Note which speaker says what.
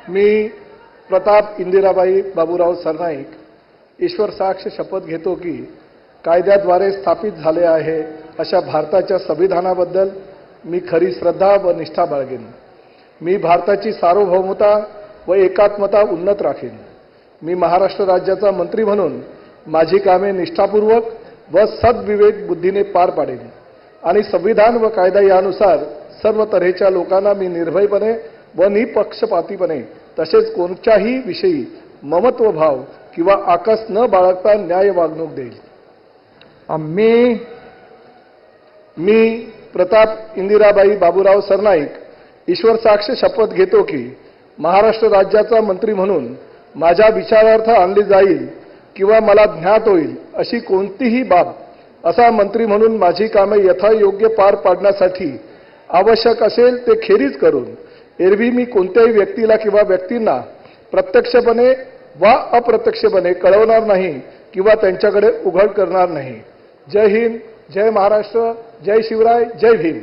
Speaker 1: मी प्रताप इंदिराबाई बाबूराव सरनाईक ईश्वर साक्ष शपथ घेतो की कायद्याद्वारे स्थापित झाले आहे अशा भारताच्या संविधानाबद्दल मी खरी श्रद्धा व निष्ठा बाळगेन। मी भारताची सार्वभौमता व एकात्मता उन्नत राखीन। मी महाराष्ट्र राज्याचा मंत्री म्हणून माझी कामे निष्ठापूर्वक व सद्विवेक बुद्धीने पार पाडेन आणि संविधान व कायदा यानुसार सर्व तऱ्हेच्या लोकांना मी निर्भयपणे व निपक्षपातीपणे तसेच कोणत्याही विषयी ममत्व भाव किंवा आकस न बाळगता न्याय वागणूक देईल। मी प्रताप इंदिराबाई बाबूराव सरनाईक ईश्वर साक्ष शपथ घेतो की महाराष्ट्र राज्याचा मंत्री म्हणून माझ्या विचारार्थ आणली जाईल किंवा मला ज्ञात होईल अशी कोणतीही बाब असा मंत्री म्हणून माझी कामे यथायोग्य पार पाडण्यासाठी आवश्यक असेल ते खेरीज करून एरवी मी कोणत्याही व्यक्तीला किंवा व्यक्तींना प्रत्यक्षपणे वा अप्रत्यक्षपणे कळवणार नाही किंवा त्यांच्याकडे उघड करणार नाही। जय हिंद, जय महाराष्ट्र, जय शिवराय, जय भीम।